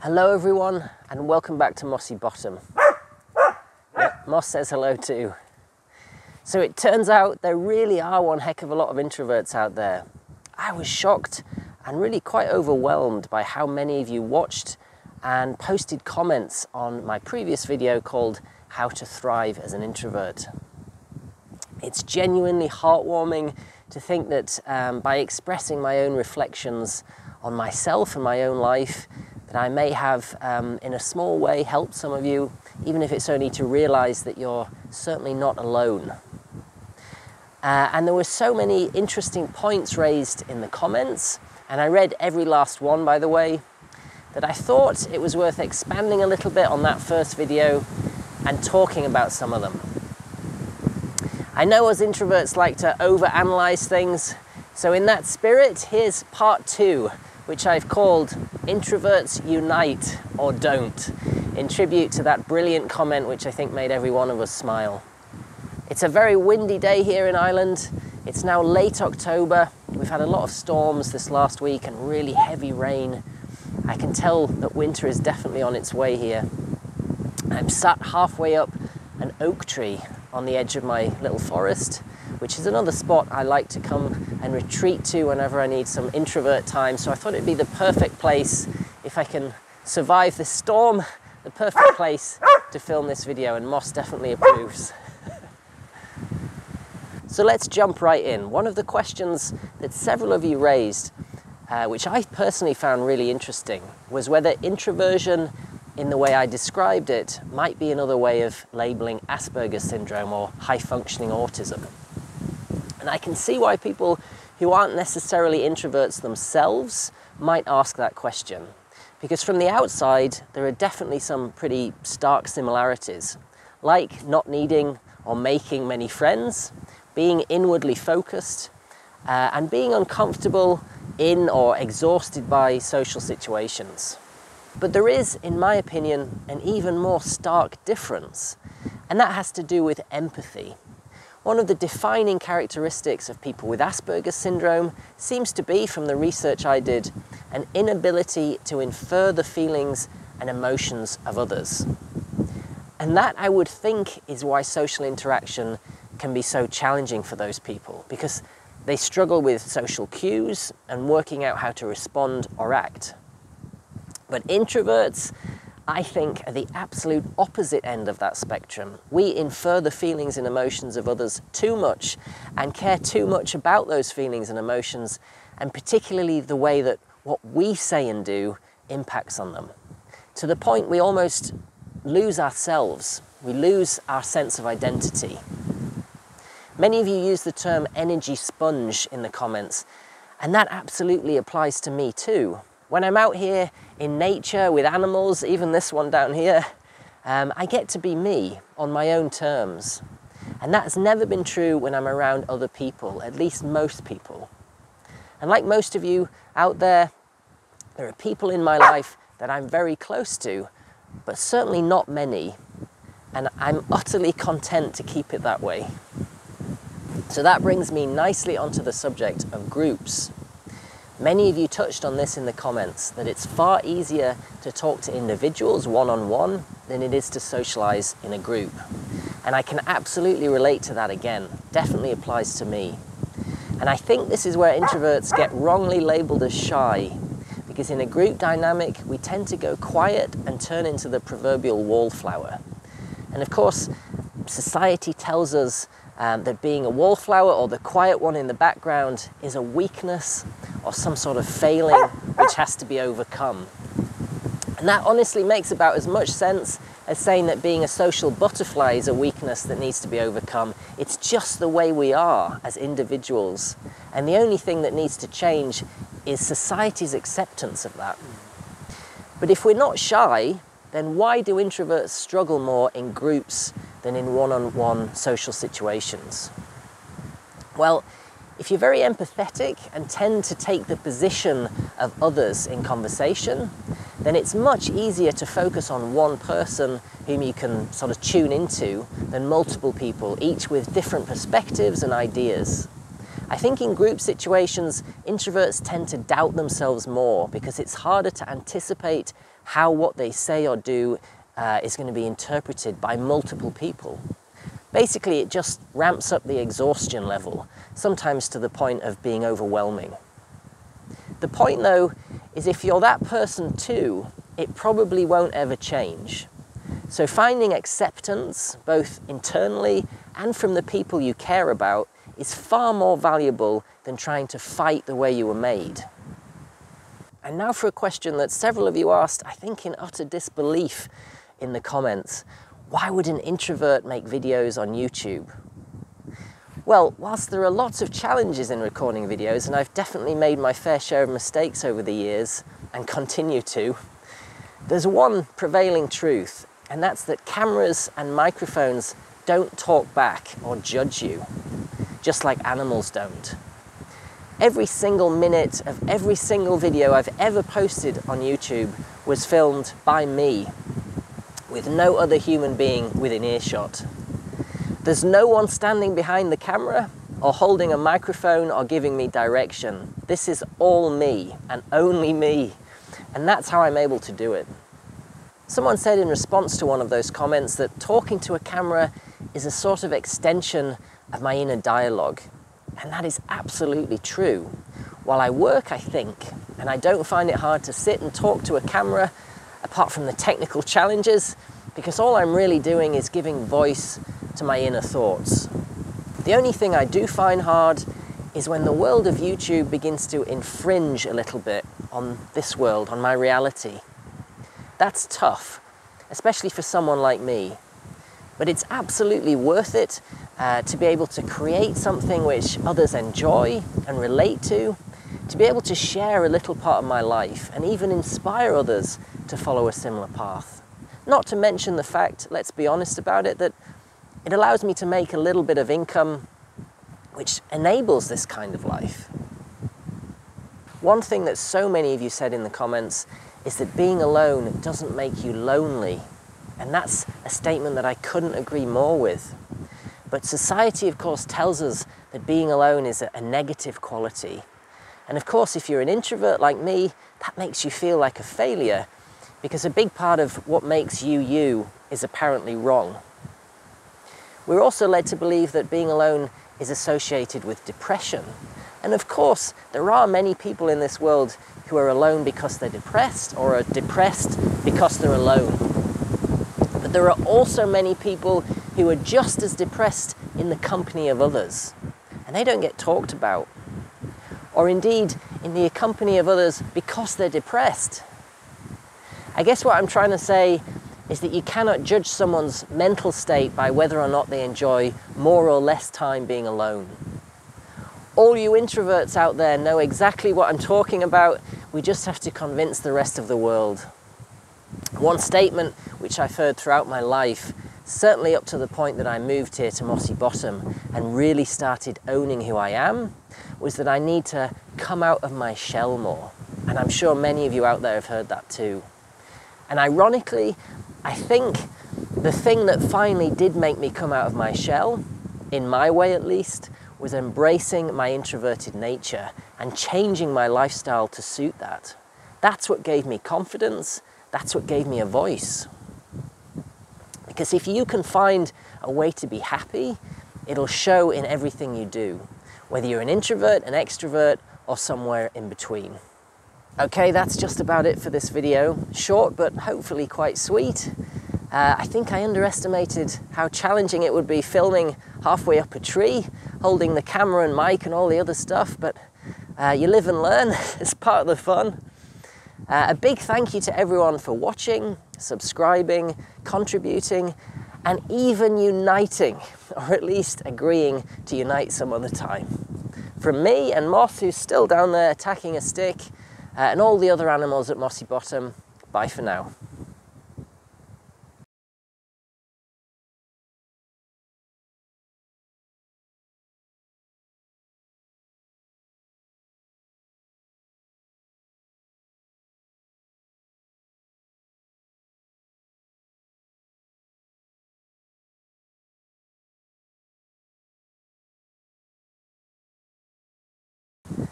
Hello everyone, and welcome back to Mossy Bottom. Moss says hello too. So it turns out there really are one heck of a lot of introverts out there. I was shocked and really quite overwhelmed by how many of you watched and posted comments on my previous video called How to Thrive as an Introvert. It's genuinely heartwarming to think that by expressing my own reflections on myself and my own life, that I may have, in a small way, helped some of you, even if it's only to realize that you're certainly not alone. And there were so many interesting points raised in the comments, and I read every last one, by the way, that I thought it was worth expanding a little bit on that first video and talking about some of them. I know us introverts like to overanalyze things, so in that spirit, here's part 2, which I've called Introverts Unite or Don't, in tribute to that brilliant comment which I think made every one of us smile. It's a very windy day here in Ireland. It's now late October. We've had a lot of storms this last week and really heavy rain. I can tell that winter is definitely on its way here. I'm sat halfway up an oak tree on the edge of my little forest, which is another spot I like to come and retreat to whenever I need some introvert time. So I thought it'd be the perfect place, if I can survive this storm, the perfect place to film this video, and Moss definitely approves. So let's jump right in. One of the questions that several of you raised, which I personally found really interesting, was whether introversion, in the way I described it, might be another way of labeling Asperger's syndrome or high-functioning autism. And I can see why people who aren't necessarily introverts themselves might ask that question. Because from the outside, there are definitely some pretty stark similarities, like not needing or making many friends, being inwardly focused, and being uncomfortable in or exhausted by social situations. But there is, in my opinion, an even more stark difference, and that has to do with empathy. One of the defining characteristics of people with Asperger's syndrome seems to be, from the research I did, an inability to infer the feelings and emotions of others. And that, I would think, is why social interaction can be so challenging for those people, because they struggle with social cues and working out how to respond or act. But introverts, I think, are the absolute opposite end of that spectrum. We infer the feelings and emotions of others too much and care too much about those feelings and emotions, and particularly the way that what we say and do impacts on them. To the point we almost lose ourselves. We lose our sense of identity. Many of you use the term energy sponge in the comments, and that absolutely applies to me too. When I'm out here in nature with animals, even this one down here, I get to be me on my own terms. And that's never been true when I'm around other people, at least most people. And like most of you out there, there are people in my life that I'm very close to, but certainly not many. And I'm utterly content to keep it that way. So that brings me nicely onto the subject of groups. Many of you touched on this in the comments, that it's far easier to talk to individuals one-on-one than it is to socialize in a group. And I can absolutely relate to that again. Definitely applies to me. And I think this is where introverts get wrongly labeled as shy, because in a group dynamic, we tend to go quiet and turn into the proverbial wallflower. And of course, society tells us that being a wallflower or the quiet one in the background is a weakness or some sort of failing which has to be overcome. And that honestly makes about as much sense as saying that being a social butterfly is a weakness that needs to be overcome. It's just the way we are as individuals. And the only thing that needs to change is society's acceptance of that. But if we're not shy, then why do introverts struggle more in groups than in one-on-one social situations? Well, if you're very empathetic and tend to take the position of others in conversation, then it's much easier to focus on one person whom you can sort of tune into than multiple people, each with different perspectives and ideas. I think in group situations, introverts tend to doubt themselves more because it's harder to anticipate how what they say or do is going to be interpreted by multiple people. Basically, it just ramps up the exhaustion level, sometimes to the point of being overwhelming. The point, though, is if you're that person too, it probably won't ever change. So finding acceptance, both internally and from the people you care about, is far more valuable than trying to fight the way you were made. And now for a question that several of you asked, I think in utter disbelief in the comments. Why would an introvert make videos on YouTube? Well, whilst there are lots of challenges in recording videos, and I've definitely made my fair share of mistakes over the years, and continue to, there's one prevailing truth, and that's that cameras and microphones don't talk back or judge you, just like animals don't. Every single minute of every single video I've ever posted on YouTube was filmed by me, with no other human being within earshot. There's no one standing behind the camera or holding a microphone or giving me direction. This is all me and only me, and that's how I'm able to do it. Someone said in response to one of those comments that talking to a camera is a sort of extension of my inner dialogue, and that is absolutely true. While I work, I think, and I don't find it hard to sit and talk to a camera, apart from the technical challenges, because all I'm really doing is giving voice to my inner thoughts. The only thing I do find hard is when the world of YouTube begins to infringe a little bit on this world, on my reality. That's tough, especially for someone like me. But it's absolutely worth it to be able to create something which others enjoy and relate to be able to share a little part of my life and even inspire others to follow a similar path. Not to mention the fact, let's be honest about it, that it allows me to make a little bit of income which enables this kind of life. One thing that so many of you said in the comments is that being alone doesn't make you lonely. And that's a statement that I couldn't agree more with. But society, of course, tells us that being alone is a negative quality. And of course, if you're an introvert like me, that makes you feel like a failure, because a big part of what makes you you is apparently wrong. We're also led to believe that being alone is associated with depression. And of course, there are many people in this world who are alone because they're depressed, or are depressed because they're alone. But there are also many people who are just as depressed in the company of others, and they don't get talked about. Or indeed, in the company of others because they're depressed. I guess what I'm trying to say is that you cannot judge someone's mental state by whether or not they enjoy more or less time being alone. All you introverts out there know exactly what I'm talking about. We just have to convince the rest of the world. One statement which I've heard throughout my life, certainly up to the point that I moved here to Mossy Bottom and really started owning who I am, was that I need to come out of my shell more. And I'm sure many of you out there have heard that too. And ironically, I think the thing that finally did make me come out of my shell, in my way at least, was embracing my introverted nature and changing my lifestyle to suit that. That's what gave me confidence. That's what gave me a voice. Because if you can find a way to be happy, it'll show in everything you do, whether you're an introvert, an extrovert, or somewhere in between. Okay, that's just about it for this video. Short, but hopefully quite sweet. I think I underestimated how challenging it would be filming halfway up a tree, holding the camera and mic and all the other stuff, but you live and learn. It's part of the fun. A big thank you to everyone for watching, subscribing, contributing, and even uniting, or at least agreeing to unite some other time. From me and Moss, who's still down there attacking a stick, and all the other animals at Mossy Bottom, bye for now.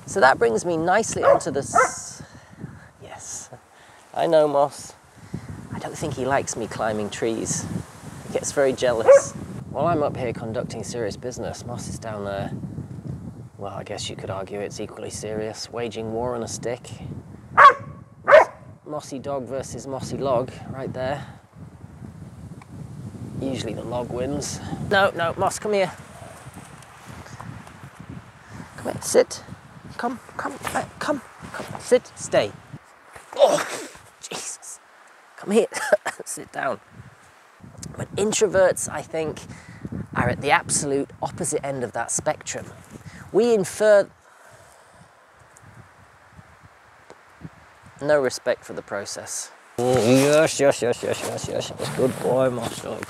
So that brings me nicely onto this. Yes, I know, Moss. don't think he likes me climbing trees. He gets very jealous. While I'm up here conducting serious business, Moss is down there. Well, I guess you could argue it's equally serious, waging war on a stick. Mossy dog versus mossy log, right there. Usually the log wins. No, Moss, come here. Come here, sit. Come, sit, stay. Oh, Jesus. Come here, sit down. But introverts, I think, are at the absolute opposite end of that spectrum. We infer no respect for the process. Yes. Good boy, Moss dog.